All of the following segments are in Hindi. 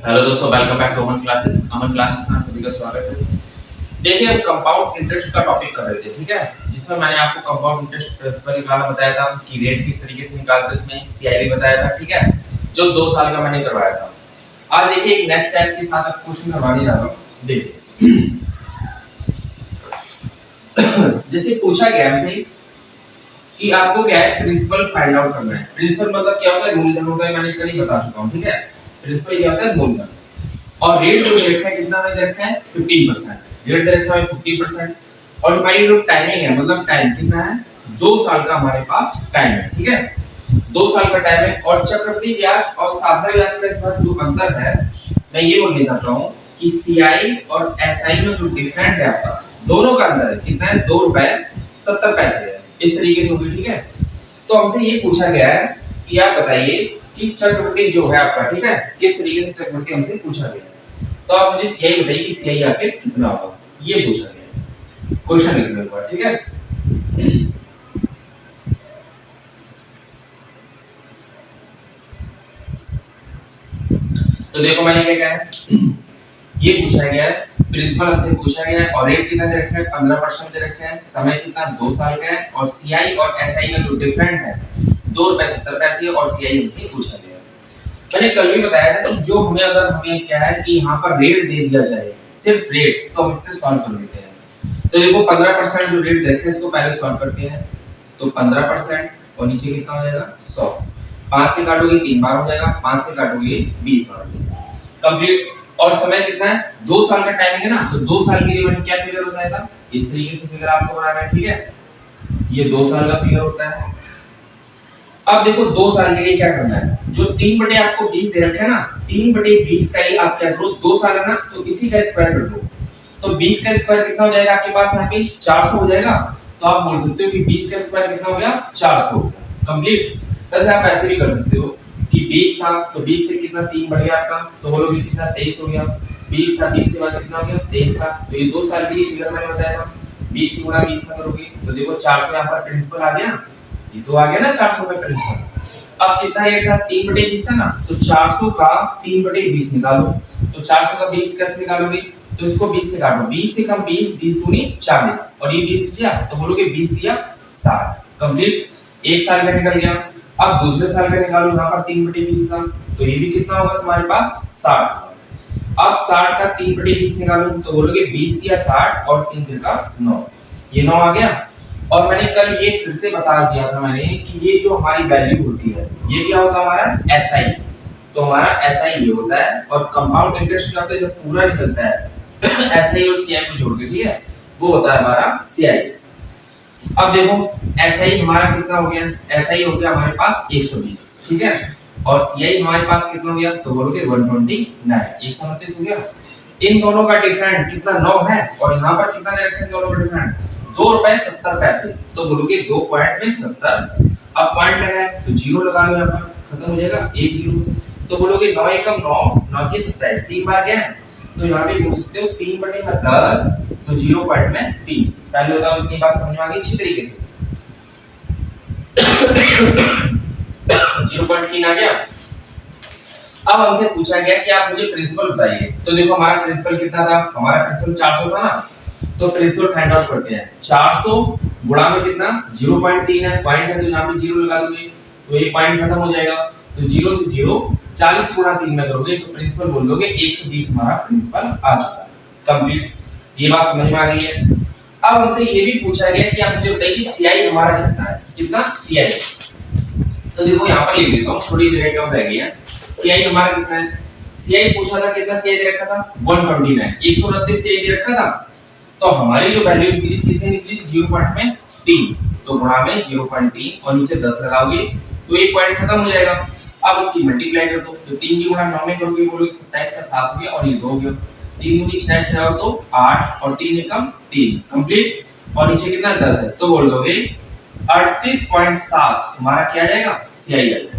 हेलो दोस्तों, welcome back to Aman classes में सभी का स्वागत है। देखिए, हम कंपाउंड इंटरेस्ट का टॉपिक कर रहे थे, ठीक है, जिसमें मैंने आपको कंपाउंड इंटरेस्ट प्रिंसिपल निकालना बताया था कि रेट किस तरीके से निकालते हैं, उसमें सीआईबी बताया था, ठीक है, जो 2 साल का मैंने करवाया था। आज देखिए एक नेक्स्ट टाइप के साथ आप क्वेश्चन करवाने जा रहा हूं। देखिए जैसे पूछा गया हमसे कि आपको क्या है, प्रिंसिपल फाइंड आउट करना है। प्रिंसिपल मतलब क्या होता है, मूलधन होता है, मैंने कल ही बता चुका हूं, ठीक है। प्रिंसिपल क्या होता है, मूलधन। और रेट जो रखा है कितना मैंने रखा है 15%। रेट रखा है 50%। और हमारी जो टाइमिंग है, मतलब टाइम कितना है, 2 साल का हमारे पास टाइम है, ठीक है, 2 साल का टाइम है। और चक्रवृद्धि ब्याज और साधारण ब्याज का इस बार जो अंतर है, मैं ये बोलना चाहता हूं कि सीआई और एसआई में जो डिफरेंट है आपका, दोनों का अंतर है कितना है, 2 रुपए 70 पैसे है। इस तरीके से होगी, ठीक है। तो हमसे ये पूछा गया है कि आप बताइए कि चक्रवृद्धि जो है आपका, ठीक है, किस तरीके से चक्रवृद्धि हमसे पूछा गया है। तो आप मुझे सीआई बताइए कि सीआई आखिर कितना होगा, ये पूछा गया क्वेश्चन लिखने के बाद, ठीक है। तो देखो मैंने क्या कहा है, ये पूछा गया है, प्रिंसिपल हमसे पूछा गया है और रेट कितना दे रखा है, 15% दे रखा है, समय कितना 2 साल का है, और सीआई और एसआई में जो डिफरेंट है 2 रुपए 70 पैसे, और सीआई हमसे पूछा गया है। मैंने कल भी बताया था कि जो हमें अगर हमें क्या है कि यहाँ पर रेट दे दिया जाए, सिर्फ रेट, तो हम इससे सॉल्व कर लेते हैं। तो देखो 15% जो रेट देखे इसको पहले सॉल्व करते हैं। तो 15% और नीचे कितना हो जाएगा 100। 5 से काटोगे 3 बार हो जाएगा, 5 से काटोगे 20 बार कंप्लीट। और समय कितना है, 2 साल का टाइमिंग है ना, तो 2 साल के लिए मैंने क्या फिगर बताया था, इस तरीके से फिगर आपको बनाना है, ठीक है। ये 2 साल का फिगर होता है। अब देखो 2 साल के लिए क्या करना है, जो 3 बटे आपको 20 दे रखा है ना, 3 बटे 20 का ही आप क्या करो, 2 साल है ना, तो इसी का स्क्वायर कर दो। तो 20 का स्क्वायर कितना हो जाएगा आपके पास, यहाँ पे 400 हो जाएगा। तो आप बोल सकते हो कि 20 का स्क्वायर कितना हो गया, 400 कंप्लीट। वैसे आप ऐसे भी कर सकते हो कि 20 था तो 20 से कितना 3 बढ़ गया आपका, तो बोलोगे कितना 23 हो गया। 20 था, 20 से बाद कितना हो गया 23 था। तो ये 2 साल के लिए फिगर मैंने बताया था, 20 गुणा 20 में करोगे तो देखो 400 यहाँ पर प्रिंसिपल आ गया, ये तो आ गया ना 400 का प्रिंसिपल। अब कितना रेट था, 3 बटे 20 था ना, तो 400 का 3 बटे 20 निकालो। तो 400 का 20 कैसे निकालोगे, तो इसको 20 से काटो, 20 से कम 20, 20 दूनी 40, और ये 20 बचा तो बोलोगे 20 दिया 60 कंप्लीट। 1 साल का निकल गया। अब दूसरे साल का निकालो, यहाँ पर 3 बटे 20 था, तो ये भी कितना होगा तुम्हारे पास 60। अब 60 का 3 बटे 20 निकालो, तो बोलोगे 20 दिया 60 और 3 का 9, ये 9 आ गया। और मैंने कल ये फिर से बता दिया था मैंने कि ये जो हमारी वैल्यू होती है, ये क्या होता है हमारा एसआई। तो हमारा एसआई ये होता है, और कंपाउंड इंटरेस्ट क्या होता है, जब पूरा निकलता है एसआई और सीआई को जोड़ के, ठीक है, वो होता है हमारा सीआई। अब देखो एसआई हमारा कितना हो गया, एसआई हो गया हमारे पास 120, ठीक है, और सीआई हमारे पास कितना हो गया, तो बोलोगे 129, 129 हो गया। इन दोनों का डिफरेंट कितना 9 है, और यहाँ पर कितना दे रखे हैं दोनों का डिफरेंट 2 रुपए 70 पैसे, तो बोलोगे 2 पॉइंट में 70। अब पॉइंट लगा है तो जीरो लगा लो, यहाँ पर खत्म हो जाएगा 1 जीरो। तो बोलोगे 9 एकम 9, 9 के 27, 3 बार गया, तो यहाँ पे बोल सकते हो 3 बटे में 10, तो 0 पॉइंट में 3। पहले बताओ इतनी बात समझ में आ गई अच्छी तरीके से। 0.3 आ गया। अब हमसे पूछा गया कि आप मुझे प्रिंसिपल बताइए। तो देखो हमारा प्रिंसिपल कितना था, हमारा प्रिंसिपल 400 था ना, तो प्रिंसिपल फाइंड आउट करते हैं। 400 गुणा में कितना 0.3 है, पॉइंट है तो यहाँ पे 0 लगा दोगे, तो ये पॉइंट खत्म हो जाएगा। तो 0 से 0 40 गुणा 3 में करोगे तो प्रिंसिपल बोल दोगे 120 हमारा प्रिंसिपल आ चुका कंप्लीट। ये बात समझ में आ गई है। अब हमसे ये भी पूछा गया कि आप मुझे बताइए सीआई हमारा कितना है, कितना सीआई। तो देखो यहाँ पर लिख देता हूँ, थोड़ी जगह कम रह गई है। सीआई हमारा कितना है, सीआई पूछा था कितना सीआई दे रखा था 129, 129 सीआई दे रखा था। तो हमारी जो वैल्यू निकली कितनी निकली 0.3, तो गुणा में 0.3 और नीचे 10 लगाओगे तो एक पॉइंट खत्म हो जाएगा। अब इसकी मल्टीप्लाई कर दो, तो 3 की गुणा 9 में करोगे बोलोगे 27 का 7 हो गया, और ये 2 हो गया। 3 दूनी 6 6 और 2 8, और 3 एकम 3 कंप्लीट, और नीचे कितना 10 है, तो बोल दोगे 38.7 हमारा क्या आ जाएगा सीआई आ जाएगा।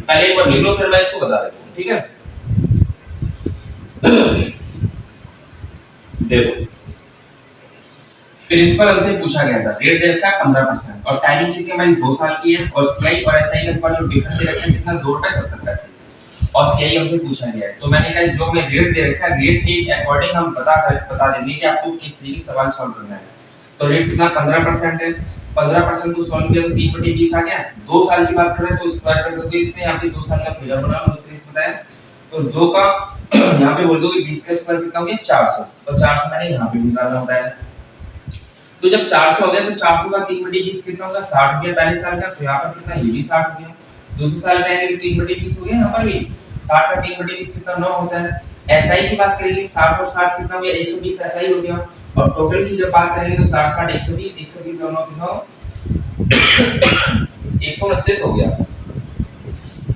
पहले एक बार लिख लो फिर मैं इसको बता देता हूं, ठीक है। देखो प्रिंसिपल हमसे पूछा गया था, रेट दे रखा है 15% और टाइमिंग कितनी हमारी 2 साल की है और सीआई और एसआई का इसका जो डिफरेंस दे रखा है कितना ₹2.70 और सीआई हमसे पूछा गया है। तो मैंने कहा जो हमें रेट दे रखा है रेट के अकॉर्डिंग हम बता देंगे कि आपको किस तरीके से सवाल सॉल्व करना है। तो रेट कितना 15% है, 15% को सॉल्व किया तो 3/20 आ गया। 2 साल की बात करें तो स्क्वायर कर दोगे इसमें, यहाँ पे 2 साल का फिगर बना लो उस तरीके से बताया। तो 2 का यहाँ पे बोल दो कि 20 का स्क्वायर कितना हो गया 400, तो 400 मैंने यहाँ पे निकालना होता है। तो जब 400 हो गया तो 400 का 3/20 कितना होगा 60 हो गया पहले साल का, तो यहाँ पर कितना ये भी 60 हो गया। दूसरे साल में आएंगे तो 3/20 हो गया, यहाँ पर भी 60 का 3/20 कितना 9 होता है। एसआई की बात करेंगे 60 और 60 कितना हो गया 120 एसआई हो गया और टोटल की जब बात करेंगे तो 60 60 120 120 और 9 कितना हो 129 हो गया।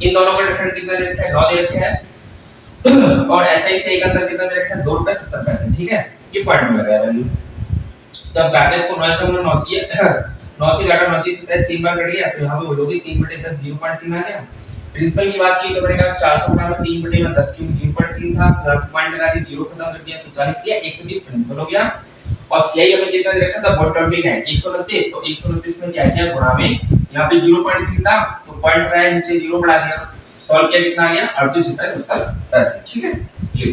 इन दोनों का डिफरेंस कितना दे रखा है 9 दे रखा है और एसआई से एक अंतर कितना दे रखा है ₹2.70। ठीक है, ये पॉइंट में लगाया वैल्यू। जब ब्रैकेट को 9 का 9 दिया 9 से घटा 29 27 तीन बार कट गया तो यहां पे बोलोगे 3/10 0.3 आ गया। प्रिंसिपल की बात की तो मैंने कहा 400 बराबर 3/10 क्योंकि 0.3 था तो आप पॉइंट लगा दी 0 खत्म कर दिया तो 40 दिया 120 प्रिंसिपल हो गया। और सीआई हमें कितना दे रखा था 129 129 तो 129 में क्या किया गुणा में यहां पे 0.3 था तो पॉइंट का नीचे 0 बढ़ा दिया, सॉल्व किया कितना आ गया 38.70। ठीक है ये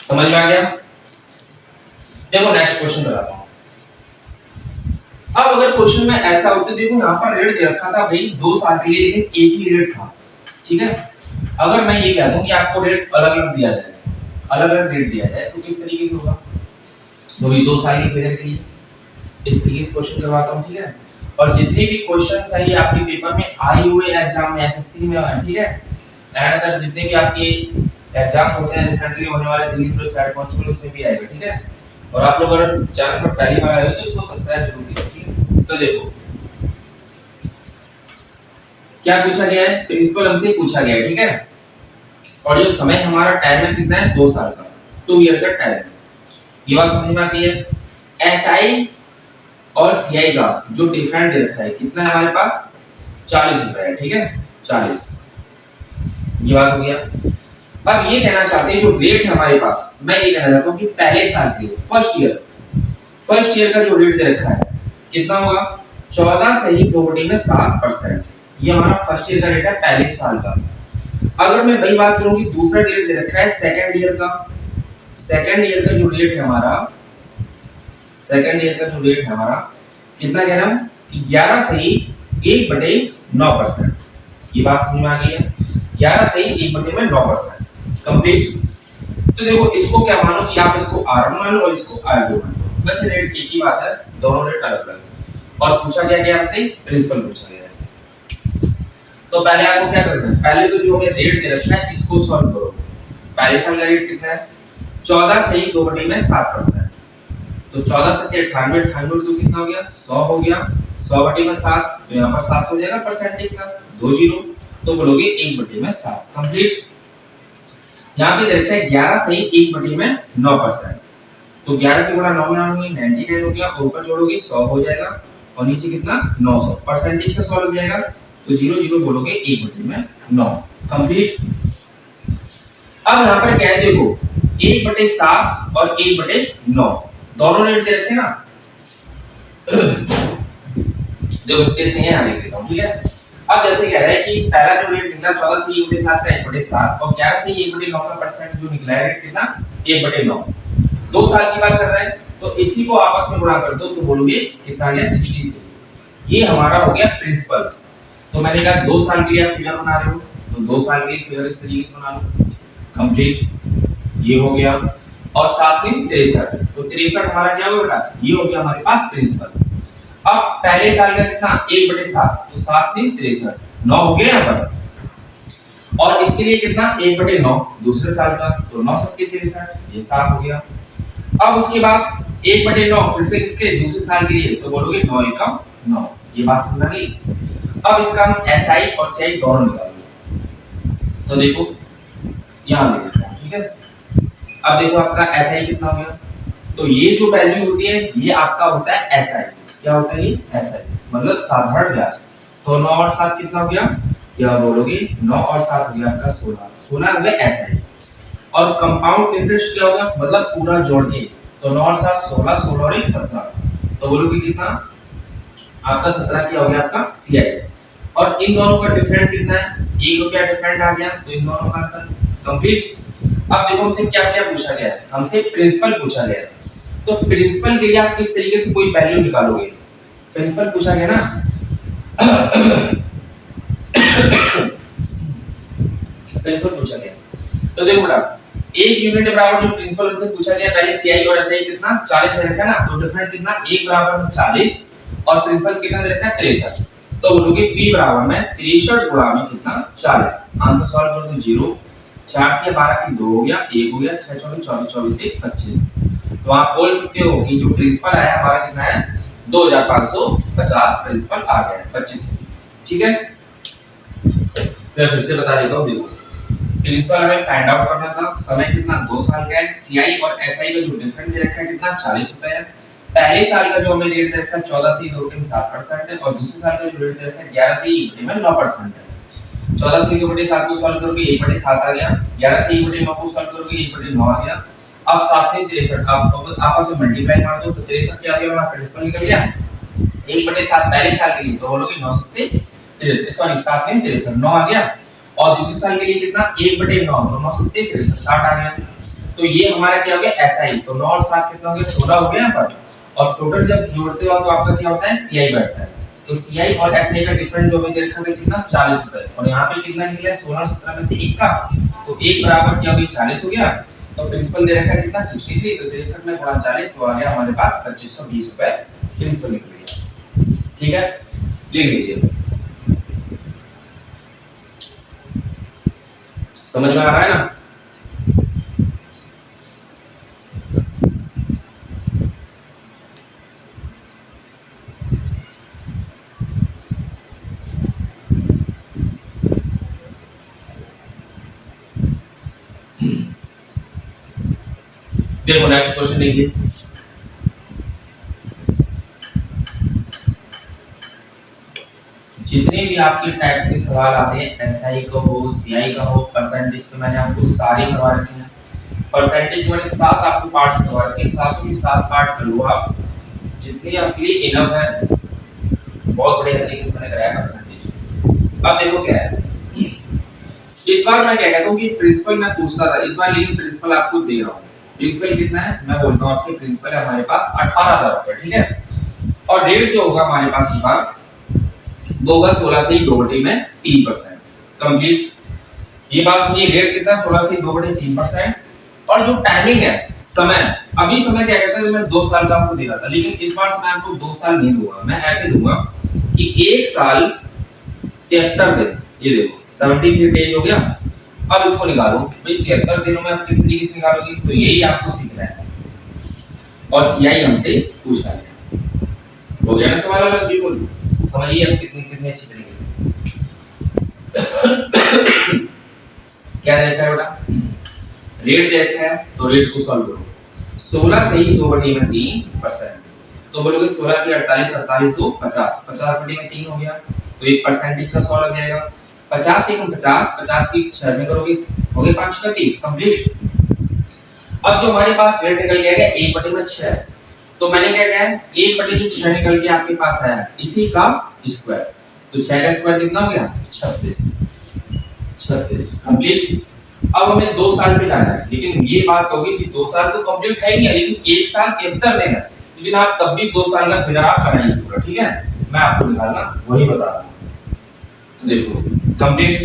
समझ में आ गया। देखो नेक्स्ट क्वेश्चन कराता हूं। अब अगर क्वेश्चन में ऐसा हो तो देखो यहाँ पर रेट दे रखा था भाई 2 साल के लिए लेकिन एक ही रेट था। ठीक है, अगर मैं ये कह दूं कि आपको रेट अलग-अलग दिया जाए, अलग-अलग रेट दिया जाए तो किस तरीके से होगा। तो भी 2 साल के पीरियड के लिए इस तरीके से क्वेश्चन करवाता हूं। ठीक है, और जितने भी क्वेश्चन है ये आपके पेपर में आए हुए एग्जाम में एसएससी में है। ठीक है, एंड अदर जितने भी आपके एग्जाम्स होते हैं रिसेंटली होने वाले दिल्ली पुलिस हेड कांस्टेबल उसमें भी आएगा। ठीक है, और आप लोग अगर चैनल पर पहली बार आए हो तो इसको सब्सक्राइब जरूर कीजिए। ठीक है, तो देखो क्या पूछा गया है, प्रिंसिपल हमसे पूछा गया है। ठीक है, और जो समय हमारा टाइम है कितना है 2 साल का, 2 ईयर का टाइम है। ये बात समझ में आती है। एसआई और सीआई का जो डिफरेंट दे रखा है कितना है हमारे पास 40 रुपए है। ठीक है 40, ये बात हो गया। अब ये कहना चाहते हैं जो रेट है हमारे पास, मैं ये कहना चाहता हूं कि पहले साल के फर्स्ट ईयर का जो रेट दे रखा है कितना होगा 14 से ही 2/7%। ये हमारा फर्स्ट ईयर का रेट है पहले साल का। अगर मैं वही बात करूं कि दूसरा रेट दे रखा है सेकंड ईयर का, सेकंड ईयर का जो रेट है हमारा, सेकंड ईयर का जो रेट है हमारा कितना कह रहा हूं कि 11 से ही 1/9%। ये बात समझ में आ गई है, 11 से ही 1/9% कंप्लीट। तो देखो इसको क्या मानो कि आप इसको R1 मान लो और इसको R2 मान लो, बस रेट एक ही बात है, दोनों रेट अलग अलग। और पूछा गया कि आपसे प्रिंसिपल पूछा गया है। तो पहले आपको क्या करना है, पहले तो जो हमें रेट दे रखा है इसको सॉल्व करो। पहले साल का रेट कितना है 14 से ही 2/7%। तो 14 से 98 98 तो कितना हो गया 100 हो गया, 100/7 तो यहाँ पर 700 हो जाएगा परसेंटेज का 2 जीरो, तो बोलोगे 1/7 कंप्लीट। यहाँ पे दे रखा है 11 से ही 1/9%। तो 11 के गुणा 9 में आएंगे 99 हो गया, ऊपर जोड़ोगे 100 हो जाएगा और नीचे कितना 900 परसेंटेज का 100 लग जाएगा तो 0 0 बोलोगे 1/9 कंप्लीट। अब यहाँ पर क्या है देखो 1/7 और 1/9 दोनों रेट दे रखे ना। देखो स्पेस नहीं है यहाँ लिख देता हूँ। ठीक है, अब जैसे कह रहा है कि पहला जो रेट निकला 14 से 1/7 का 1/7 और 11 से 1/9 का परसेंट जो निकला है रेट कितना 1/9, 2 साल की बात कर रहा है तो इसी को आपस में गुणा कर दो तो बोलोगे कितना आ गया 63। ये हमारा हो गया प्रिंसिपल। तो मैंने कहा 2 साल के लिए आप फिगर बना रहे हो तो 2 साल के लिए फिगर इस तरीके से बना लो कंप्लीट, ये हो गया। और 7 में 63 तो 63 हमारा क्या होगा बेटा ये हो गया हमारे पास प्रिंसिपल। अब पहले साल का कितना 1/7 तो 7 में 63 9 हो गया यहाँ पर। और इसके लिए कितना 1/9 दूसरे साल का तो 9 7 63 ये 7 हो गया। अब उसके बाद 1/9 फिर से किसके दूसरे साल के लिए, तो बोलोगे 9 एकम 9। ये बात समझ गई। अब इसका हम एसआई और सीआई दोनों निकालेंगे। तो देखो यहां लिख देते हैं, ठीक है। अब देखो आपका एसआई कितना हो गया, तो ये जो वैल्यू होती है ये आपका होता है एसआई। क्या होता है ये एसआई, मतलब साधारण ब्याज। तो 9 और 7 कितना हो गया, या बोलोगे 9 और 7 हो गया आपका 16, 16 हो गया एसआई। और कंपाउंड इंटरेस्ट क्या होगा, मतलब पूरा जोड़ के, तो 9 और 7 16, 16 और 1 17, तो बोलोगे कितना आपका 17 क्या हो गया आपका सीआई। और इन दोनों का डिफरेंस कितना है, 1 रुपया डिफरेंट आ गया, तो इन दोनों का अंतर कंप्लीट। अब देखो हमसे क्या क्या पूछा गया है, हमसे प्रिंसिपल पूछा गया है। तो प्रिंसिपल के लिए आप किस तरीके से कोई वैल्यू निकालोगे, प्रिंसिपल पूछा गया ना प्रिंसिपल पूछा गया, तो देखो बेटा 1 यूनिट बराबर जो प्रिंसिपल हमसे पूछा गया, पहले सीआई और एसआई कितना 40 दे रखा है ना, तो डिफरेंस कितना 1 बराबर में 40 और प्रिंसिपल कितना दे रखा है 63। तो बोलोगे p बराबर में 63 गुणा में कितना 40। आंसर सॉल्व कर दो 0 4 के 12 की 2 हो गया, 1 हो गया, 6 24 24 24 से 25। तो आप बोल सकते हो कि जो प्रिंसिपल आया हमारा कितना है 2550 प्रिंसिपल आ गया 2520। ठीक है, फिर से बता देता हूं। देखो प्रिंसिपल हमें फाइंड आउट करना था, समय कितना 2 साल का है, सीआई और एसआई का जो डिफरेंस दे रखा है कितना 40 रुपए है। पहले साल का जो हमें रेट दे रखा है 14 से 2 में 7% है, और दूसरे साल का जो रेट दे रखा है 11 से 1 में 9% है। 14 से 1/7 को सॉल्व करोगे 1/7 आ गया, 11 से 1/9 को सॉल्व करोगे 1/9 आ गया। अब 7 में 63 आप आपस में मल्टीप्लाई मार दो, तो 63 क्या आ गया, हमारा प्रिंसिपल निकल गया 1/7 पहले साल के लिए, तो बोलोगे 9 7 63, सॉरी 7 में 63 9 आ गया। और दूसरे साल के लिए कितना 1/9, तो 9 7 63 60 आ गया। तो ये हमारा क्या हो गया एसआई, तो 9 और 7 कितना हो गया 16 हो गया यहाँ पर। और टोटल जब जोड़ते हो तो आपका क्या होता है सीआई बैठता है। तो सीआई और एसआई का डिफरेंस जो हमें दे रखा था कितना 40 रुपए, और यहाँ पे कितना निकला 16 17 में से 1 का, तो 1 बराबर क्या हो गया 40 हो गया। तो प्रिंसिपल दे रखा है कितना 63, तो 63 में गुणा 40 तो आ गया हमारे पास 2520 रुपए प्रिंसिपल निकल गया। ठीक है, लिख लीजिए। समझ में आ रहा है ना? देखो नेक्स्ट क्वेश्चन देखिए। जितने भी आपके टाइप्स के सवाल आते हैं, एसआई का हो सीआई का हो, परसेंटेज तो मैंने आपको सारे करवा रखे हैं। परसेंटेज मैंने 7 आपको पार्ट्स करवा रखे हैं, 7 के 7 पार्ट कर लो आप, जितने आपके लिए इनफ है। बहुत बढ़िया तरीके से मैंने कराया परसेंटेज। अब देखो क्या है, इस बार मैं क्या कहता हूँ कि प्रिंसिपल मैं पूछता था इस बार, लेकिन प्रिंसिपल आपको दे रहा हूँ। प्रिंसिपल कितना है मैं बोलता हूँ आपसे, प्रिंसिपल है हमारे पास 18,000 रुपए, ठीक है। और रेट जो होगा हमारे पास इस बार वो होगा 16 से 2 में 3% कंप्लीट। ये बात समझिए, रेट कितना 16 से 2/3%। और जो टाइमिंग है समय, अभी समय क्या कहता है मैं 2 साल का आपको दे रहा था, लेकिन इस बार मैं आपको 2 साल नहीं दूंगा, मैं ऐसे दूंगा कि 1 साल 73 दिन। ये देखो 73 डेज हो गया। अब इसको निकालो भाई 73 दिनों में आप किस तरीके से निकालोगे, तो यही आपको सीखना है। और सीआई हमसे पूछा है, हो गया ना सवाल अलग, बिल्कुल समझिए आप कितने कितने अच्छी तरीके से। क्या दे रखा है बेटा, रेट दे रखा है, तो रेट को सॉल्व करो। 16 से ही 2/3%, तो बोलोगे 16 की 48 48 2 50, 50/3 हो गया, तो एक परसेंटेज का 100 लग जाएगा। 50 से 50, 50 की 6 में करोगे हो गए 5 का 30 कंप्लीट। अब जो हमारे पास रेट निकल गया 1/6, तो मैंने क्या किया 1/6 निकल के आपके पास आया, इसी का स्क्वायर, तो 6 का स्क्वायर कितना हो गया 36 कंप्लीट। अब हमें 2 साल पे जाना है, लेकिन ये बात होगी कि 2 साल तो कंप्लीट है नहीं, लेकिन 1 साल 73 दिन है, लेकिन आप तब भी 2 साल का फिगर आप बनाइए पूरा, ठीक है। मैं आपको निकालना वही बता रहा हूं। तो देखो कंप्लीट।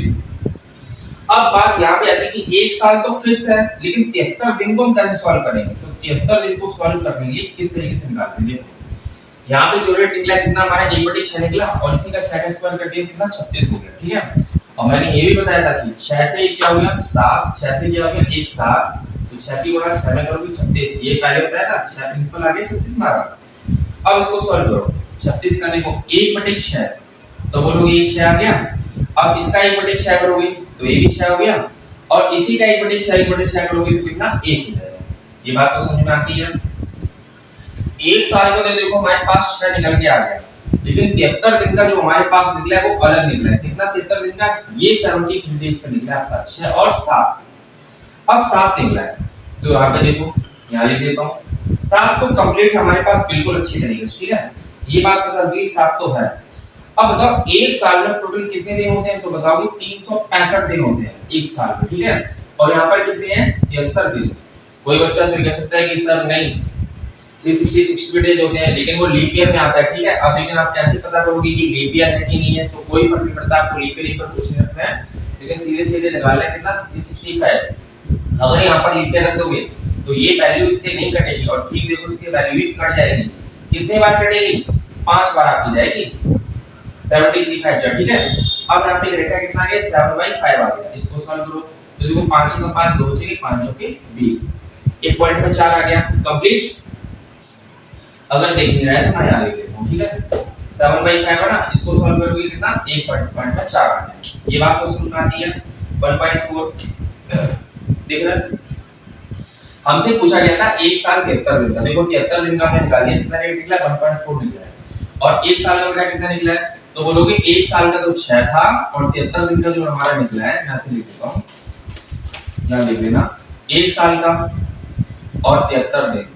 अब बात यहाँ पे आती है कि 1 साल तो फिक्स है, लेकिन 73 दिन को हम कैसे सॉल्व करेंगे, तो 73 दिन को सॉल्व करने के लिए किस तरीके से निकालते हैं। देखो यहाँ पे जो रेट निकला कितना हमारा 1/6 निकला, और इसी का 6 का स्क्वायर कर दिया कितना 36 हो गया, ठीक है। और मैंने ये भी बताया था कि 6 से क्या हो गया 7, 6 से क्या हो गया 1 7, तो 6 की गुणा 6 में करोगे 36, ये पहले बताया था 6 प्रिंसिपल आ गया 36 मारा। अब इसको सॉल्व करो, 36 का देखो 1/6 तो बोलोगे ये 6 आ गया। अब इसका 1/6 करोगे तो ये भी 6 हो गया, और इसी का 1/6 करोगे तो कितना 1 हो जाएगा। ये बात तो समझ में आती है। एक साल का तो देखो हमारे पास 6 निकल के आ गया, लेकिन 73 दिन का जो हमारे पास निकला है वो अलग निकला है। कितना 73 दिन का, ये 73 डेज का निकला है आपका 6 और 7। अब 7 निकला है तो यहाँ पे देखो, यहाँ लिख देता हूँ 7 तो कंप्लीट हमारे पास बिल्कुल अच्छी तरीके से, ठीक है, ये बात बता दी 7 तो है। अब बताओ एक साल में टोटल कितने दिन होते हैं, तो बताओगे 365 दिन होते हैं एक साल में, ठीक है, और यहाँ पर कितने हैं 73 दिन। कोई बच्चा तो कह सकता है कि सर नहीं 360 डेज होते हैं, लेकिन वो लीप ईयर में आता है, ठीक है। अब लेकिन आप कैसे पता करोगे कि लीप ईयर है कि नहीं है, तो कोई फर्क नहीं पड़ता, आपको लीप ईयर पर कुछ नहीं रखना है, लेकिन सीधे सीधे निकालना है कितना 365। अगर यहाँ पर लीप ईयर रख दोगे तो ये वैल्यू इससे नहीं कटेगी, और ठीक देखो इसकी वैल्यू भी कट जाएगी। कितने बार कटेगी, 5 बार आपकी जाएगी, 73 ठीक है। अब यहाँ पे रेखा कितना आ गया 7/5 आ गया, इसको सॉल्व करो तो देखो 5 का 5 2 से 5 के 20, एक पॉइंट में 4 आ गया कंप्लीट। अगर देख नहीं रहा है तो मैं यहाँ लिख देता हूँ, ठीक है, 7/5 है ना, इसको सॉल्व करोगे कितना 1 पॉइंट में 4 आ गया। ये बात तो समझ में आती है। 1.4 देख रहे हैं, हमसे पूछा गया था एक साल 73 दिन का, देखो 73 दिन का हमने निकाल लिया, कितना रेट निकला 1.4 निकला है, और एक साल का बेटा कितना निकला है, तो बोलोगे एक साल का तो 6 था, और 73 दिन का जो हमारा निकला है, मैं ऐसे लिख देता हूँ, यहाँ लिख लेना, एक साल का और 73 दिन,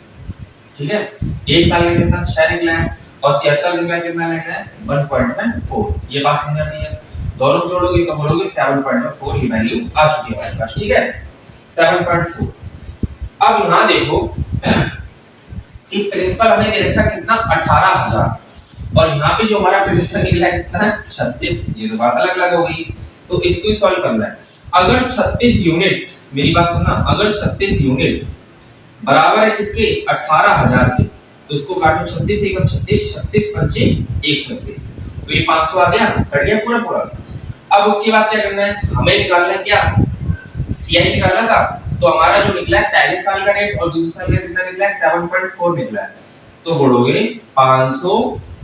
ठीक है, एक साल का कितना 6 निकला है, और 73 दिन का कितना निकला है 1.4। ये बात समझ आती है, दोनों जोड़ोगे तो बोलोगे 7.4 की वैल्यू आ चुकी है हमारे पास, ठीक है 7.4। अब यहाँ देखो कि प्रिंसिपल हमें दे रखा कितना 18,000, और यहाँ पे जो हमारा प्रिंसिपल निकला है कितना है 36, ये तो बात अलग अलग हो गई, तो इसको ही सॉल्व करना है। अगर 36 यूनिट, मेरी बात सुनना, अगर 36 यूनिट बराबर है किसके 18,000 के, तो इसको काटो 36 एकम 36, 36 पंचे 180, तो ये 500 आ गया, कट गया पूरा पूरा। अब उसके बाद क्या करना है, हमें निकालना है क्या, सीआई निकालना था, तो हमारा जो निकला है पहले साल का रेट और दूसरे साल का कितना निकला है 7.4 निकला है, तो बोलोगे 500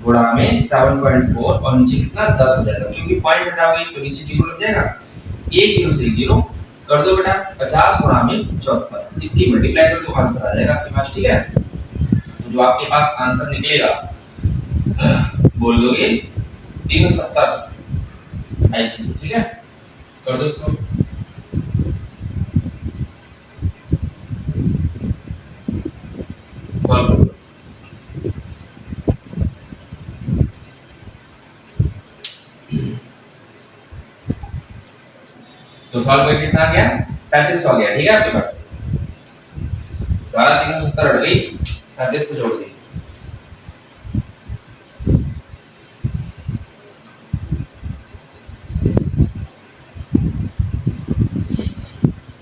गुणा में 7.4 और नीचे कितना 10 हो जाएगा, क्योंकि पॉइंट हटाओगे तो नीचे जीरो लग जाएगा, एक जीरो से जीरो कर दो बेटा, 50 गुणा में 74, इसकी मल्टीप्लाई कर दो, आंसर आ जाएगा आपके पास, ठीक है। तो जो आपके पास आंसर निकलेगा बोल दोगे 370 आई थिंक, ठीक है, कर दो इसको। तो सॉल्व करके कितना आ गया 37 आ गया, ठीक है आपके पास, 12 370 हट गई, 37 को जोड़ दी,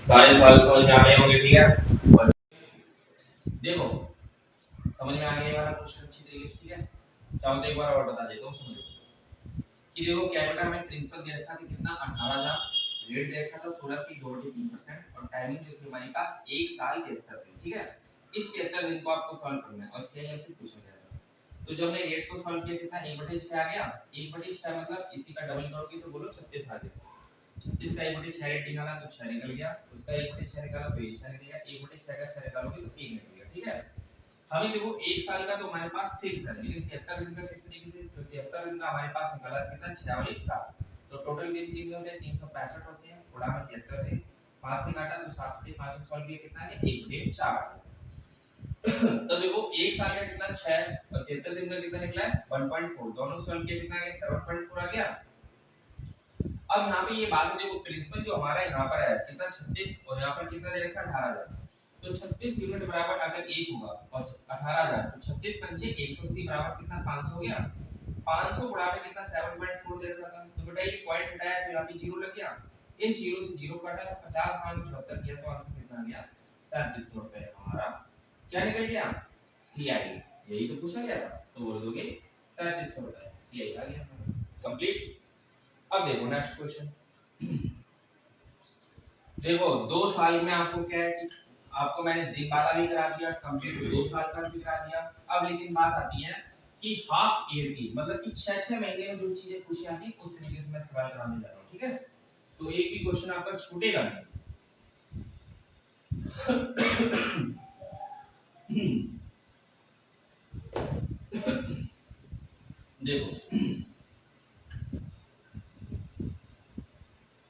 सारे सवाल समझ में आ गए होंगे, ठीक है। और देखो समझ में आ गया ये वाला क्वेश्चन अच्छी तरीके से, ठीक है। चाहो तो एक बार और बता देता हूँ समझो कि देखो क्या बेटा हमें प्रिंसिपल दे रखा था कितना 18,000, रेट दे रखा था 16 से 2.3% और टाइमिंग जो थी हमारे पास 1 साल 73 दिन, ठीक है। इस 73 दिन को आपको सॉल्व करना है और सीआईएम से पूछा जाएगा। तो जब हमने रेट को सॉल्व किया कितना 1/6 आ गया, 1/6 मतलब इसी का डबल करोगे तो बोलो 36 आ गया, 36 का 1/6 रेट निकाला तो 6 निकल गया, उसका 1/6 निकाला तो ये 6 निकल गया, 1/6 का 6 निकालोगे तो 1 निकल गया, ठीक है। हमें देखो एक साल का तो हमारे पास फिक्स है, लेकिन 73 दिन का किस तरीके से, तो 73 दिन का हमारे पास निकला कितना 6 और 1 7, तो टोटल दिन कितने होते हैं 365 होते हैं, गुणा में 73 दिन, 5 से काटा तो 7 के 5 सॉल्व किया कितना है 1/4 आ गया। तो देखो एक साल का कितना 6 और 73 दिन का कितना निकला है 1.4, दोनों सॉल्व किया कितना आ गया 7.4 आ गया। अब यहाँ पे ये बात देखो प्रिंसिपल जो हमारा यहाँ पर है कितना 36 और यहाँ पर कितना दे रखा 18,000, तो 36 यूनिट बराबर अगर 1 होगा और 18,000 तो 36 पंचे 180 बराबर कितना 500 हो गया, 500 गुणा में कितना 7.4 दे रखा था, तो बेटा ये पॉइंट हटाया तो यहाँ पे जीरो लग गया, इस जीरो से जीरो काटा तो 50 गुणा 74 किया तो आंसर कितना आ गया 3700 रुपए हमारा क्या निकल गया सीआई, यही तो पूछा गया था, तो बोल दोगे 3700 रुपए सीआई आ गया कंप्लीट। अब देखो नेक्स्ट क्वेश्चन, देखो 2 साल में आपको क्या है कि आपको मैंने दिन वाला भी करा दिया, कंप्लीट 2 साल का भी करा दिया। अब लेकिन बात आती है कि हाफ ईयर की, मतलब कि 6-6 महीने में जो चीजें पूछी आती है उस तरीके से मैं सवाल कराने जा रहा हूँ, ठीक है। तो एक भी क्वेश्चन आपका छूटेगा नहीं। देखो,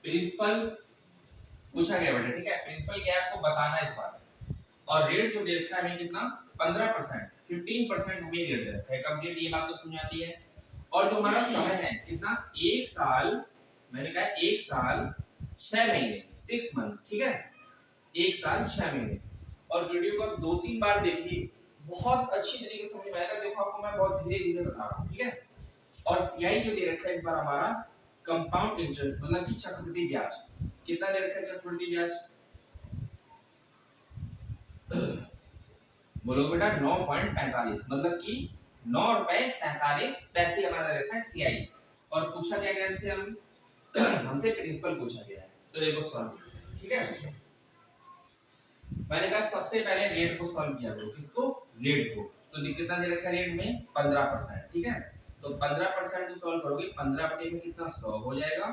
प्रिंसिपल पूछा गया बेटा, ठीक है। प्रिंसिपल क्या है आपको बताना है इस बार। और रेट जो दे रखा है हमें कितना 15%, 15% हमें रेट दे रखा है। कंप्लीट ये बात तो समझ आती है। और जो हमारा समय है कितना, 1 साल, मैंने कहा 1 साल 6 महीने, 6 मंथ, ठीक है। 1 साल 6 महीने। और वीडियो को आप 2-3 बार देखिए, बहुत अच्छी तरीके से समझ में आएगा। देखो आपको मैं बहुत धीरे धीरे बता रहा हूँ, ठीक है। और सीआई जो दे रखा है इस बार हमारा कंपाउंड इंटरेस्ट, मतलब कि चक्रवृद्धि ब्याज। कितना दे रखा है चक्रवृद्धि ब्याज, बोलो बेटा 9.45, मतलब कि 9 रुपए 45 पैसे हमारा दे रखा है सीआई। और पूछा क्या गया हमसे, हमसे प्रिंसिपल पूछा गया है। तो देखो सॉल्व, ठीक है। मैंने कहा सबसे पहले रेट को सॉल्व किया करो, किसको, रेट को। तो कितना दे रखा है रेट में 15%, ठीक है। तो 15% को सॉल्व करोगे, 15 बटे में कितना 100 हो जाएगा,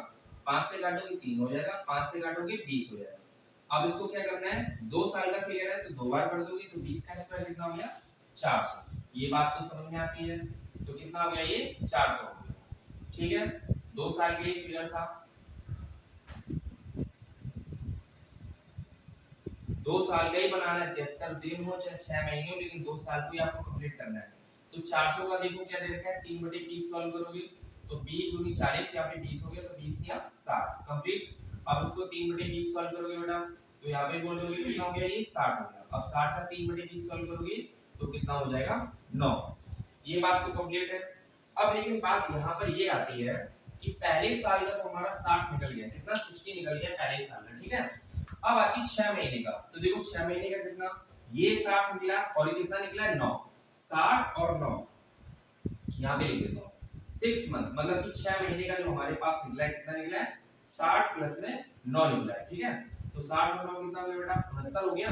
5 से काटोगे 3 हो जाएगा, 5 से काटोगे 20 हो जाएगा। अब इसको क्या करना है, 2 साल का फिगर है तो 2 बार कर दोगे, तो 20 का स्क्वायर कितना हो गया 400। ये बात तो समझ में आती है। तो कितना हो गया ये 400 हो गया, ठीक है। 2 साल के लिए फिगर था, 2 साल का ही बनाना है, 73 दिन हो चाहे 6 महीने हो, लेकिन 2 साल को ही आपको कंप्लीट करना है। तो 400 का देखो क्या दे रखा है, 3/20 सॉल्व करोगे तो 20 दूनी 40, यहाँ पे 20 हो गया, तो 20 दिया 60 कंप्लीट। अब इसको 3/20 सॉल्व करोगे बेटा, तो यहाँ पे बोल दोगे कितना हो गया, ये 60 हो गया। अब 60 का 3/20 सॉल्व करोगे तो कितना हो जाएगा 9। ये बात तो कंप्लीट है। अब लेकिन बात यहाँ पर ये आती है कि पहले साल का तो हमारा 60 निकल गया, कितना 60 निकल गया पहले साल में, ठीक है। अब आती 6 महीने का, तो देखो 6 महीने का कितना, ये 60 निकला और ये कितना निकला 9, 60 और 9 यहाँ पे लिख देता हूँ 6 मंथ, मतलब कि 6 महीने का जो हमारे पास निकला है, कितना निकला है 60 प्लस में 9 निकला है, ठीक है। तो 60 और 9 कितना हो गया बेटा 69 हो गया।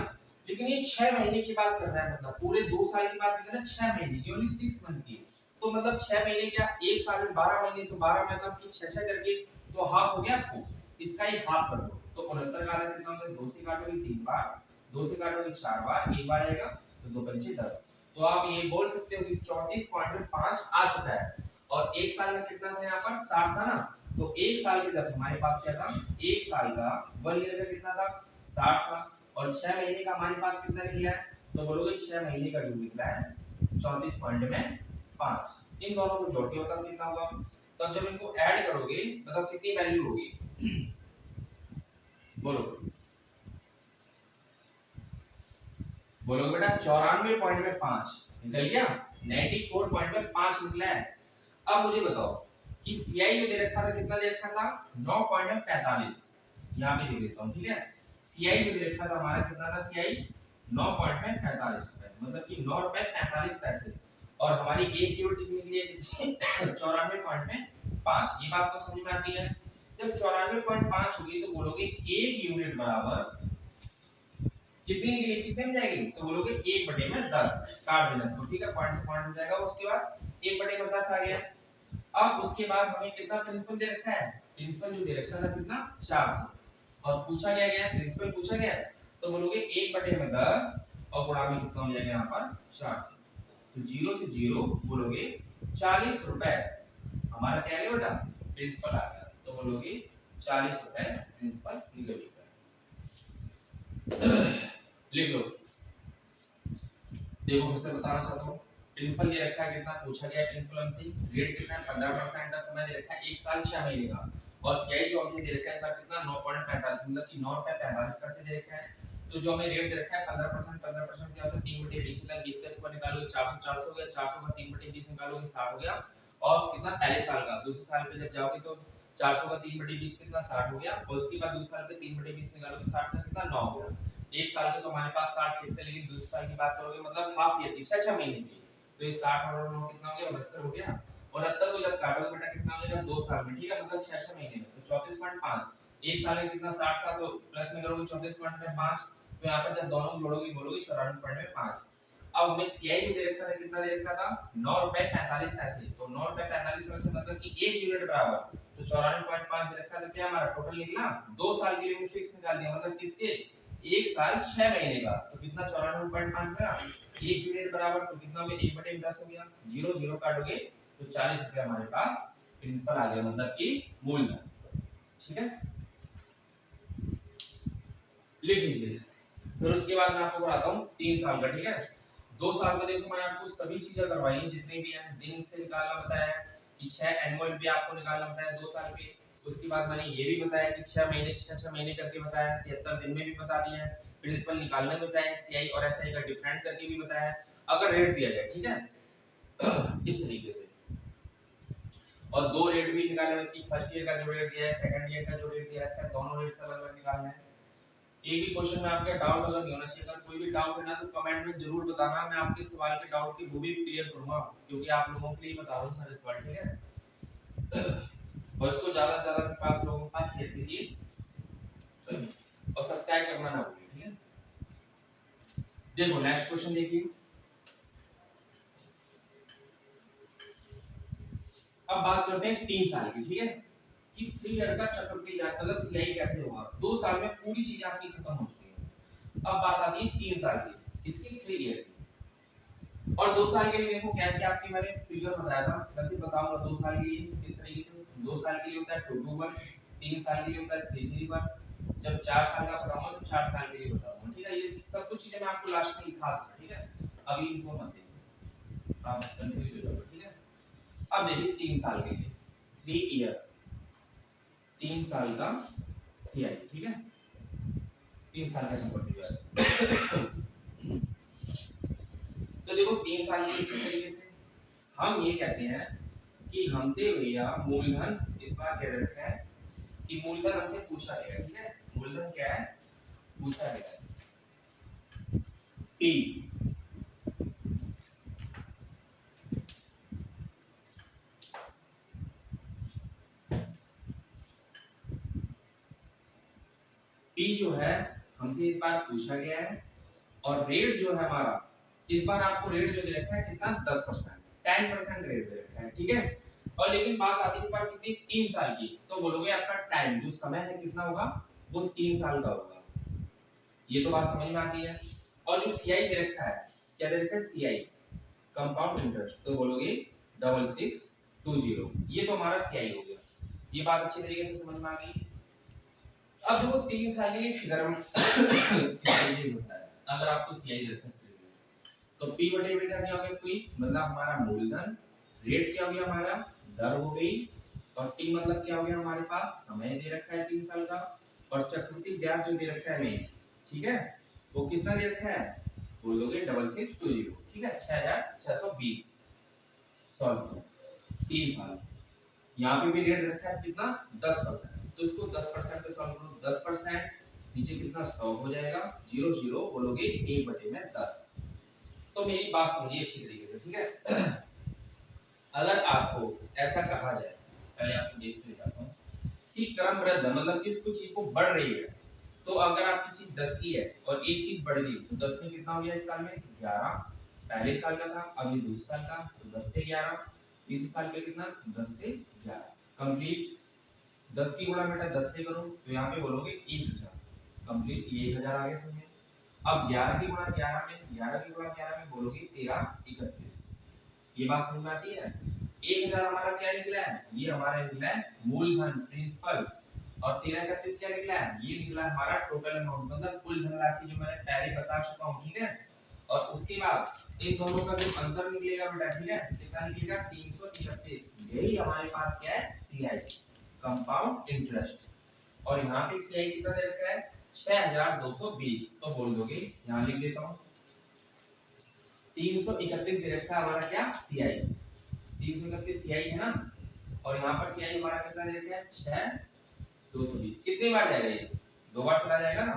लेकिन ये 6 महीने की बात कर रहा है, मतलब पूरे 2 साल की बात नहीं कर रहा, 6 महीने की, ओनली 6 मंथ की। तो मतलब 6 महीने क्या, एक साल में 12 महीने, तो 12 मतलब कि 6-6 करके तो हाफ हो गया आपको, इसका ही हाफ कर दो। तो 69 का आधा कितना होता है, 2 से काटोगे 3 बार, 2 से काटोगे 4 बार, एक बार आएगा, तो 2 पंचे 10। तो आप ये बोल सकते हो कि 34.5 आ चुका है। और एक साल में कितना था, यहाँ पर 60 था ना, तो एक साल के जब हमारे पास क्या था, एक साल का 1 ईयर का कितना था 60 था, और 6 महीने का हमारे पास कितना निकला है, तो बोलोगे 6 महीने का जो निकला है 34.5। इन दोनों को जोड़ के बताओ कितना होगा। तब जब इनको ऐड करोगे बताओ कितनी वैल्यू होगी, बोलो बोलो बेटा 94.5 निकल गया, 94.5 निकला है। अब मुझे बताओ कि सीआई जो दे रखा था कितना दे रखा था 9.45, यहाँ पे लिख देता हूँ, ठीक है। सीआई जो दे रखा था हमारा कितना था, सीआई 9.45 रुपए, मतलब कि 9 रुपए 45 पैसे। और हमारी एक यूनिट कितनी निकली है 94.5। ये बात तो समझ में आती है। जब 94.5 होगी तो बोलोगे एक यूनिट बराबर कितनी निकली, कितने में जाएगी, तो बोलोगे 1/10 काट देना इसको, ठीक है। पॉइंट से पॉइंट हो जाएगा, उसके बाद 1/10 आ गया। अब उसके बाद हमें कितना प्रिंसिपल दे रखा है, प्रिंसिपल जो दे रखा था कितना 400, और पूछा गया है प्रिंसिपल पूछा गया है, तो बोलोगे 1/10 और गुणा में कितना हो जाएगा यहाँ पर 400। तो 0 से 0 बोलोगे 40 रुपए हमारा क्या है बेटा प्रिंसिपल आ गया, तो बोलोगे 40 रुपए प्रिंसिपल निकल चुका है। लिख लो। देखो फिर से बताना चाहता हूँ, प्रिंसिपल ये रखा है कितना, पूछा गया प्रिंसिपल हमसे, रेट कितना है 15% का, समय दे रखा है 1 साल 6 महीने का, और सीआई जो हमसे दे रखा है कितना 9.45, मतलब कि 9 रुपए 45 पैसे दे रखा है। तो जो हमें रेट दे रखा है 15%, 15% क्या होता है 3/20 होता है, 20 का स्क्वायर निकालोगे 400, 400 हो गया, 400 का 3/20 निकालोगे 60 हो गया। और कितना पहले साल का, दूसरे साल पे जब जाओगे तो 400 का 3/20 कितना 60 हो गया, और उसके बाद दूसरे साल पे 3/20 निकालोगे 60 का कितना 9 हो गया। एक साल के तो हमारे पास 60 फिक्स है, लेकिन दूसरे साल की बात करोगे मतलब हाफ ईयर की 6-6 महीने की, तो ये 60 और 9 कितना हो गया 69 हो गया। और 69 को जब काटोगे बेटा कितना हो जाएगा 2 साल में, ठीक है, मतलब 6-6 महीने में, तो 34.5। एक साल में कितना 60 था, तो प्लस में करोगे 34.5, तो यहाँ पर जब दोनों जोड़ोगे बोलोगे 94.5। अब हमें सीआई जो दे रखा था कितना दे रखा था 9 रुपए 45 पैसे, तो 9 रुपए 45 पैसे मतलब कि 1 यूनिट बराबर, तो 94.5 दे रखा, तो क्या हमारा टोटल निकला 2 साल के लिए हमने फिक्स निकाल दिया, मतलब किसके 1 साल 6 महीने का, तो कितना 94.5 का 1 यूनिट बराबर, तो कितना हो गया 1/10 हो गया, 0 0 काटोगे तो 40 रुपए हमारे पास प्रिंसिपल आ गया, मतलब कि मूलधन। ठीक है, लिख लीजिए। फिर उसके बाद मैं आपको कराता हूँ 3 साल का। ठीक है, 2 साल में देखो मैंने आपको सभी चीजें करवाई हैं जितनी भी हैं, दिन से निकालना बताया है कि 6 एनुअल पे आपको निकालना बताया 2 साल पे। उसके बाद मैंने ये भी बताया कि 6 महीने 6 महीने करके बताया, 73 दिन में भी बता दिया है, प्रिंसिपल निकालने में बताया, सीआई और एसआई का डिफरेंट करके भी बताया है, अगर रेट दिया जाए। ठीक है, इस तरीके से, और 2 रेट भी निकाले हैं कि फर्स्ट ईयर का जो रेट दिया है, सेकंड ईयर का जो रेट दिया है, दोनों रेट अलग अलग निकालना है। एक भी क्वेश्चन में आपका डाउट अगर नहीं होना चाहिए, अगर कोई भी डाउट है ना तो कमेंट में जरूर बताना, मैं आपके सवाल के डाउट की वो भी क्लियर करूंगा, क्योंकि आप लोगों के लिए बता रहा हूं सारे सवाल। ठीक है, और इसको ज्यादा से ज्यादा अपने पास लोगों के पास शेयर कीजिए और सब्सक्राइब करना ना भूलिए। ठीक है, देखो नेक्स्ट क्वेश्चन देखिए। अब बात करते हैं 3 साल की। ठीक है, कि 3 ईयर का चक्रवृद्धि ब्याज मतलब सीआई कैसे होगा, 2 साल में पूरी चीज आपकी खत्म हो चुकी है। अब बात आती है 3 साल की, इसकी 3 ईयर की, और 2 साल के लिए देखो क्या क्या आपकी मैंने फिगर बताया था, वैसे बताऊंगा 2 साल के लिए किस तरीके से। 2 साल के लिए होता है 221, 3 साल के लिए होता है 331, जब 4 साल का बताऊंगा तो 4 साल के लिए बताऊंगा। ठीक है, ये सब कुछ चीजें मैं आपको लास्ट में लिखा था। ठीक है, अभी इनको मत देखिए, आप कंफ्यूज हो जाओगे। ठीक है, अब देखिए 3 साल के लिए 3 ईयर, 3 साल का सीआई। ठीक है, 3 साल का चक्रवृद्धि ब्याज। तो देखो 3 साल के लिए किस तरीके से हम ये कहते हैं कि हमसे भैया मूलधन इस बार कह रखा है कि मूलधन हमसे पूछा गया। ठीक है, मूलधन क्या है पूछा गया है, पी पी जो है हमसे इस बार पूछा गया है, और रेट जो है हमारा इस बार आपको रेट जो दे रखा है कितना 10%, 10% रेट दे रखा है। ठीक है, और लेकिन बात आती है इस बार कितनी 3 साल की, तो बोलोगे आपका टाइम जो समय है कितना होगा वो 3 साल का होगा, ये तो बात समझ में आती है। और जो सीआई दे रखा है, क्या दे रखा है सीआई कंपाउंड इंटरेस्ट, तो बोलोगे 6620, ये तो हमारा सीआई हो गया। ये बात अच्छी तरीके से समझ में आ गई। अब देखो 3 साल के लिए फिगर में ये होता है, अगर आपको सीआई दे रखा है तो P बटे बेटा क्या हो गया P मतलब हमारा मूलधन, रेट क्या हो गया हमारा दर हो गई, और T मतलब क्या हो गया हमारे पास समय दे रखा है 3 साल का, और चक्रवृद्धि ब्याज जो दे रखा है हमें, ठीक है, वो कितना दे रखा है बोल दोगे 6620। ठीक है, 6620 सॉल्व 3 साल। यहाँ पे भी रेट रखा है कितना 10%, तो इसको 10% पे सॉल्व करो, 10% नीचे कितना 100 हो जाएगा, 0 0 बोलोगे 1/10। तो मेरी बात समझिए अच्छी तरीके से। ठीक है, अगर आपको ऐसा कहा जाए, पहले आपको देश में दिखाता हूं कि क्रम वृद्ध मतलब कि उसको चीज को बढ़ रही है, तो अगर आपकी चीज 10 की है और एक चीज बढ़ गई तो 10 में कितना हो गया इस साल में 11, पहले साल का था अब ये दूसरे साल का, तो 10 से 11, तीसरे साल पे कितना 10 से 11 कंप्लीट। 10 की गुणा बेटा 10 से करो तो यहाँ पे बोलोगे 1000 कंप्लीट, ये 1000 आ गया समझे। अब 11 की गुणा 11 में 11 की गुणा 11 में बोलोगे 13 31, ये बात समझ में आती है। 1000 हमारा क्या निकला है, ये हमारा निकला है मूलधन प्रिंसिपल, और 13 31 क्या निकला है, ये निकला हमारा टोटल अमाउंट मतलब कुल धनराशि जो मैंने पहले बता चुका हूं। ठीक है, और उसके बाद इन दोनों का जो अंतर निकलेगा बेटा, ठीक है, कितना निकलेगा 331, यही हमारे पास क्या है सीआई कंपाउंड इंटरेस्ट, और यहाँ पे सीआई कितना दे रखा है 6220, तो बोल दोगे यहाँ लिख देता हूँ 331 दे रखा है हमारा क्या सीआई, 331 सीआई है ना, और यहाँ पर सीआई हमारा कितना दे रखा है 6220। कितनी बार जाएगा ये 2 बार चला जाएगा ना,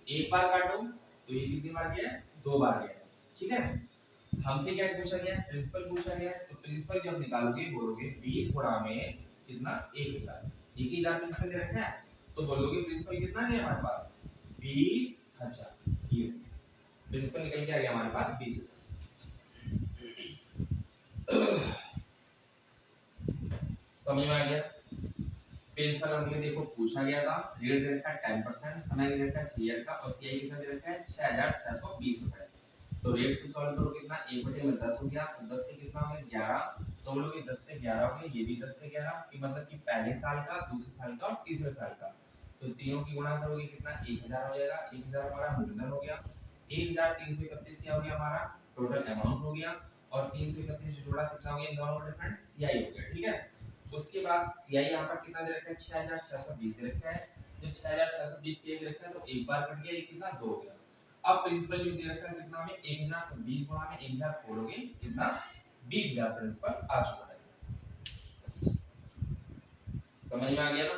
एक बार काटो तो ये कितनी बार गया 2 बार गया। ठीक है, हमसे क्या पूछा गया प्रिंसिपल पूछा गया, तो प्रिंसिपल जब निकालोगे बोलोगे 20 गुणा में कितना 1000, 1000 प्रिंसिपल दे रखा है, तो बोलोगे प्रिंसिपल कितना है हमारे पास 20 अच्छा ये प्रिंसिपल निकल के आ गया हमारे पास 20। समझ में आ गया। प्रिंसिपल हमने देखो पूछा गया था, रेट दे रखा है 10%, समय दे रखा है 3 ईयर का और सीआई कितना दे रखा है 6620 रुपए। तो रेट से सॉल्व करो कितना 1/10 हो गया, तो 10 से कितना हो गया 11, तो हम लोग ये 10 से 11 हो गया, ये भी 10 से 11 कि मतलब कि पहले साल का, दूसरे साल का और तीसरे साल का। तो तीनों की गुणा करोगे कितना 1000 हो जाएगा, 1000 हमारा मूलधन हो गया, 1331 क्या हो गया हमारा टोटल अमाउंट हो गया, और 331 जोड़ा कितना हो गया इन दोनों का डिफरेंट सीआई हो गया। ठीक है, उसके बाद सीआई यहाँ पर कितना दे रखा है 6620 दे रखा है। जब 6620 सीआई दे रखा है तो एक बार कट गया, ये कितना 2 हो गया। अब प्रिंसिपल जो दे रखा है कितना में 1000, तो 20 गुणा में 1000 खोलोगे कितना 20000 प्रिंसिपल आ चुका है। समझ में आ गया ना।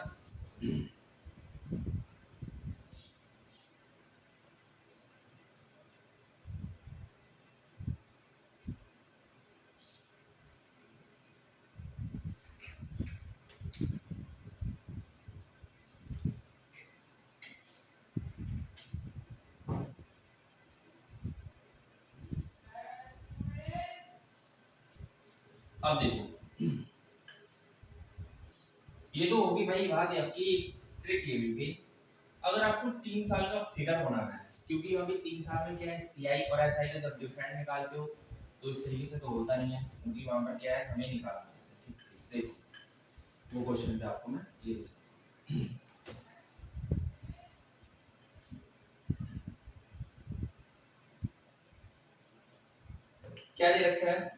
अब देखो ये तो होगी भाई बात है आपकी, ट्रिक ये भी गई। अगर आपको 3 साल का फिगर बनाना है, क्योंकि अभी 3 साल में क्या है सीआई और एसआई का जब डिफरेंट निकालते हो तो इस तरीके से तो होता नहीं है, क्योंकि वहां पर क्या है हमें निकालना है किस तरीके से। देखो वो क्वेश्चन पे आपको मैं ये दे सकता हूं। क्या दे रखा है,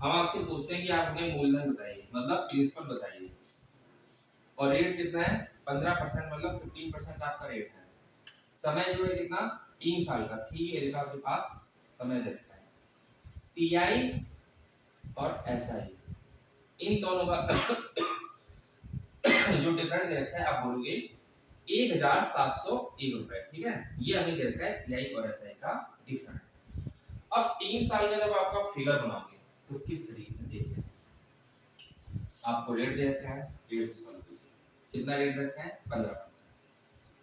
हम आपसे पूछते हैं कि आप हमें मूलधन बताइए, मतलब प्रिंसिपल बताइए, और रेट कितना है 15%, मतलब 15% आपका रेट है। समय जो है कितना 3 साल का, 3 ईयर का आपके पास समय दे रखा है। सीआई और एसआई इन दोनों का जो डिफरेंस दे रखा है आप बोलोगे 1701 रुपए। ठीक है, ये हमें दे रखा है सीआई और एसआई का डिफरेंस। अब 3 साल का जब आपका फिगर बनाओगे तो किस तरीके से देखिए, आपको रेट दे रखा है, रेट से सॉल्व कीजिए। कितना रेट दे रखा है 15%,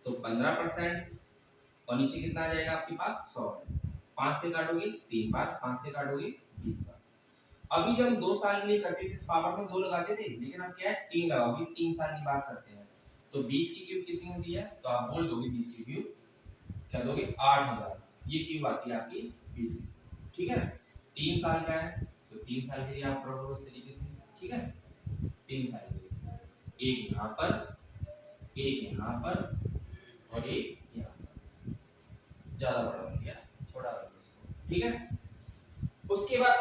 तो 15% और नीचे कितना आ जाएगा आपके पास 100 है। 5 से काटोगे 3 बार, 5 से काटोगे 20 बार। अभी जब हम 2 साल के लिए करते थे तो पावर में 2 लगाते थे, लेकिन अब क्या है 3 लगाओगे, 3 साल की बात करते हैं। तो 20 की क्यूब कितनी होती है, तो आप बोल दोगे 20 की क्यूब क्या दोगे 8000, ये क्यूब आती है आपकी 20 की। ठीक है, 3 साल का है तो 3 साल के लिए आप करोगे उस तरीके से। ठीक है, 3 साल के लिए एक यहाँ पर, एक यहाँ पर और एक यहाँ पर, ज्यादा बड़ा बन गया, छोटा कर दो इसको। ठीक है, उसके बाद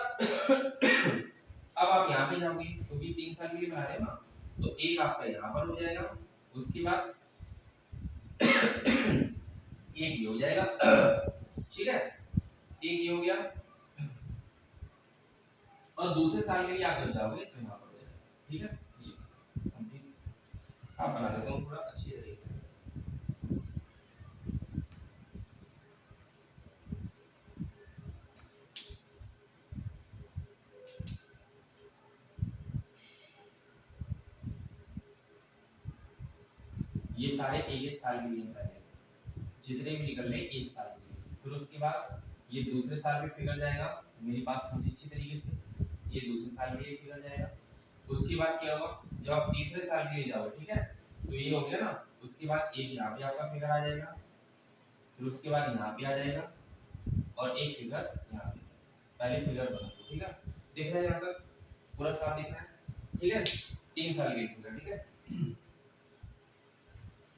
अब आप यहाँ पे जाओगे क्योंकि 3 साल के लिए बना रहे हो ना, तो एक आपका यहाँ पर हो जाएगा, उसके बाद एक ये हो जाएगा। ठीक है, एक ये हो गया, और दूसरे साल के लिए आप जब जाओगे तो यहाँ पर हो जाएगा। ठीक है, ये हम भी साफ बना देता हूँ थोड़ा अच्छी तरीके से। ये सारे एक साल के लिए पहले जितने भी निकल रहे एक साल के लिए, फिर उसके बाद ये दूसरे साल में फिगर जाएगा, मेरी बात समझिए अच्छी तरीके से, ये दूसरे साल के लिए फिगर जाएगा। उसके बाद क्या होगा जब आप तीसरे साल के लिए जाओगे, ठीक है, तो ये हो गया ना, उसके बाद एक यहाँ पे आपका फिगर आ जाएगा, फिर उसके बाद यहाँ पे आ जाएगा और एक फिगर यहाँ पे। पहले फिगर बना दो। ठीक है, देख रहे हैं यहाँ तक पूरा साफ दिख रहा है। ठीक है, 3 साल की फिगर। ठीक है,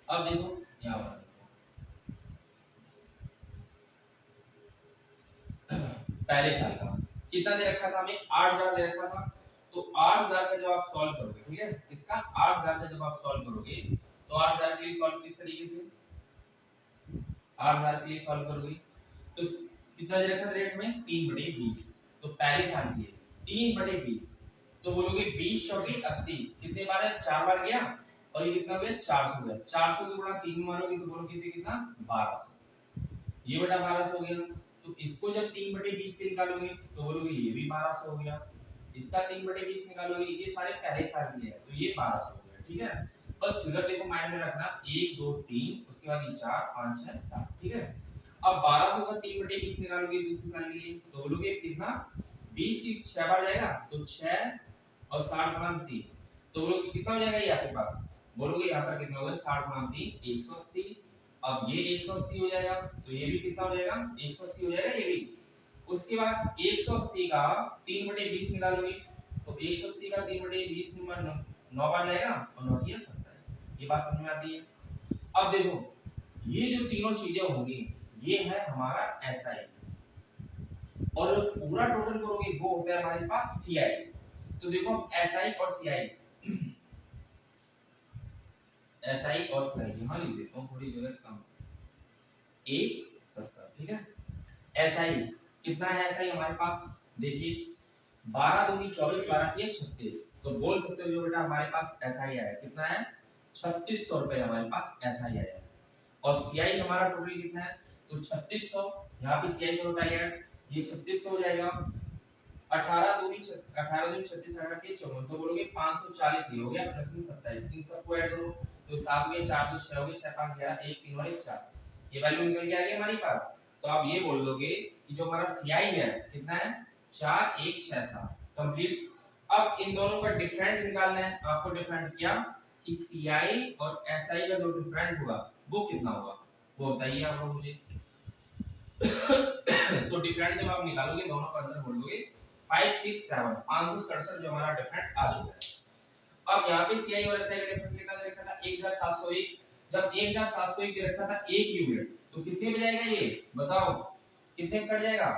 अब देखो यहाँ पर पहले साल का कितना दे रखा था हमें 8000 दे रखा था, तो 8000 का जब आप सॉल्व करोगे, ठीक है, इसका 8000 का जब आप सॉल्व करोगे तो 8000 के लिए सॉल्व किस तरीके से, 8000 के लिए सॉल्व करोगे तो कितना दे रखा था रेट में 3/20, तो पहले साल के लिए 3/20, तो बोलोगे 20 चौके 80, कितने बार है 4 बार गया, और ये कितना हो गया 400 गया, 400 की गुणा 3 मारोगे तो बोलोगे कितना 1200, ये बटा 1200 हो गया। तो इसको जब 3/20 से निकालोगे तो बोलोगे ये भी 1200 हो गया, इसका 3/20 निकालोगे, ये सारे पहले साल के लिए है तो ये 1200 हो गया। ठीक है, बस फिगर देखो माइंड में रखना, 1 2 3, उसके बाद ये 4 5 6 7, ठीक है। अब 1200 का 3/20 निकालोगे दूसरी साल के लिए, तो बोलोगे कितना, 20 की 6 बार जाएगा तो 6 और 60 गुना 3, तो बोलोगे कितना हो जाएगा ये आपके पास, बोलोगे यहाँ पर कितना होगा, 60 गुना 3 180। अब ये 180 हो जाएगा, तो ये भी कितना हो जाएगा, 180 हो जाएगा ये भी। उसके बाद 180 का 3/20 निकालोगे, तो 180 का 3/20 नंबर 9 बार जाएगा और 9 दिया 27। ये बात समझ में आती है। अब देखो ये जो तीनों चीजें होंगी ये है हमारा एसआई, और पूरा टोटल करोगे वो होता है हमारे पास सीआई। तो देखो एसआई और सीआई, एसआई और सीआई यहां लिख देता हूं, थोड़ी जगह कम, 170, ठीक है। एसआई कितना है, एसआई हमारे पास देखिए 12 दूनी 24, 12 की 36, तो बोल सकते हो जो बेटा हमारे पास एसआई आया कितना है, 3600 रुपए हमारे पास एसआई आया। और सीआई हमारा टोटल कितना है, तो 3600, यहाँ पे सीआई का बताया ये 3600 हो जाएगा। 18 दूनी 36, 18 के 54, तो बोलोगे 540 ये हो गया, प्लस में 27, इन सबको ऐड करो तो 7 गए 4 2 6 हो गए, 6 5 11 1 3 और 1 4, ये वैल्यू निकल के आ गई हमारे पास। तो आप ये बोल दोगे कि जो हमारा सीआई है कितना है, 4167, कंप्लीट। अब इन दोनों का डिफरेंट निकालना है आपको, डिफरेंट क्या कि सीआई और एसआई का जो डिफरेंट होगा वो कितना होगा, वो बताइए आप लोग मुझे। तो डिफरेंट जब आप निकालोगे दोनों का अंतर बोलोगे 567, 567 जो हमारा डिफरेंट आ चुका है। अब यहाँ पे सीआई और एसआई का डिफरेंट कितना दे रखा था, 1701। जब 1701 दे रखा था एक यूनिट, तो कितने पे जाएगा ये बताओ, कितने पे कट जाएगा,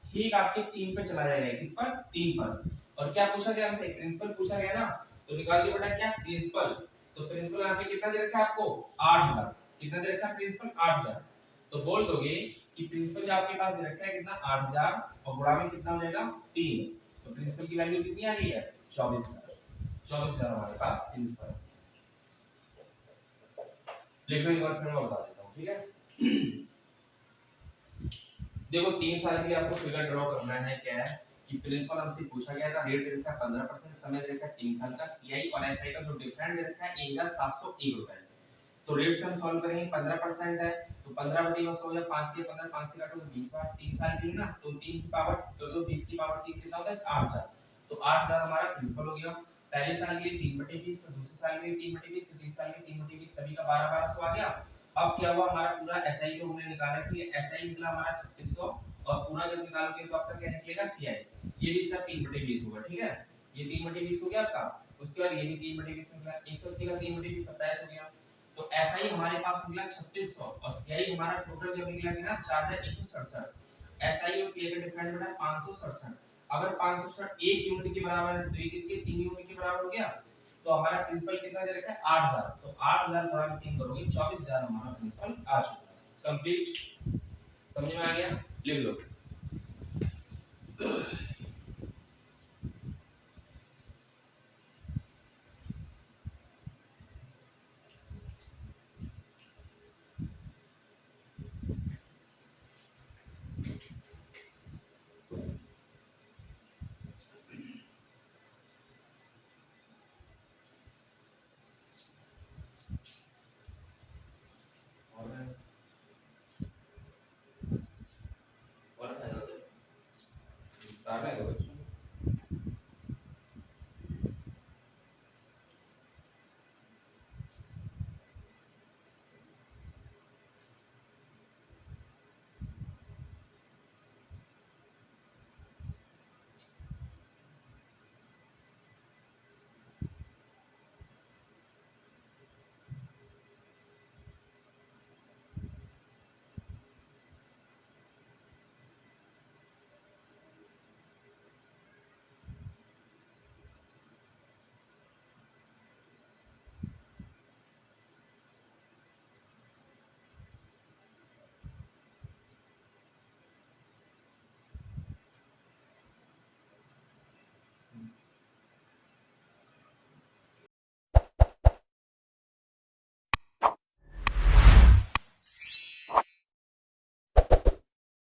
ठीक आपके 3 पे चला जाएगा, किस पर, 3 पर। और क्या पूछा गया हमसे, प्रिंसिपल पूछा गया ना, तो निकाल दिया बेटा क्या, प्रिंसिपल। तो प्रिंसिपल यहाँ पे कितना दे रखा है आपको, 8000, कितना दे रखा है प्रिंसिपल, 8000। तो बोल दोगे कि प्रिंसिपल जो आपके पास दे रखा है कितना, 8000, और गुणा में कितना हो जाएगा 3, तो प्रिंसिपल की वैल्यू कितनी आ गई है, 24000, 24000 हमारे पास प्रिंसिपल। लिखने के बाद फिर मैं बता देता हूँ, ठीक है। देखो 3 साल के लिए आपको फिगर ड्रॉ करना है, क्या है कि प्रिंसिपल हमसे पूछा गया था, रेट दे रखा है 15%, समय दे रखा है 3 साल का, सीआई और एसआई का जो डिफरेंस दे रखा है 1701 रुपए। तो रेट से हम सॉल्व करेंगे, 15% है तो 15/9 हो जाए, 5 के 15, 5 से काटो 20 बार, 3 साल के लिए ना, तो 3 की पावर तो 20 की पावर 3 कितना होता है, 8000। तो 8000 हमारा प्रिंसिपल हो गया। पहले साल के लिए 3/20, तो दूसरे साल के लिए 3/20, तो तीसरे साल के लिए 3/20, सभी का 1200 आ गया। अब क्या हुआ, हमारा पूरा एसआई जो हमने निकाला कि एसआई निकला हमारा 3600, और पूरा जब निकालोगे तो आपका क्या निकलेगा, सीआई, ये भी इसका 3/20 होगा, ठीक है। ये 3/20 हो गया आपका। उसके बाद ये भी 3/20 निकला, 180 का 3/20 27 हो गया। तो एसआई हमारे पास निकला 3600, और सीआई हमारा टोटल जब निकला कि ना 4167। एसआई और सीआई का डिफरेंस बेटा 567। अगर 567 एक यूनिट के बराबर है तो ये किसके, 3 यूनिट के बराबर हो गया। तो हमारा प्रिंसिपल कितना दे रखा है, 8000, तो 8000 गुणा में 3 करोगे 24000 हमारा प्रिंसिपल आ चुका है, कंप्लीट। समझ में आ गया, लिख लो। और फायदा दे, तार है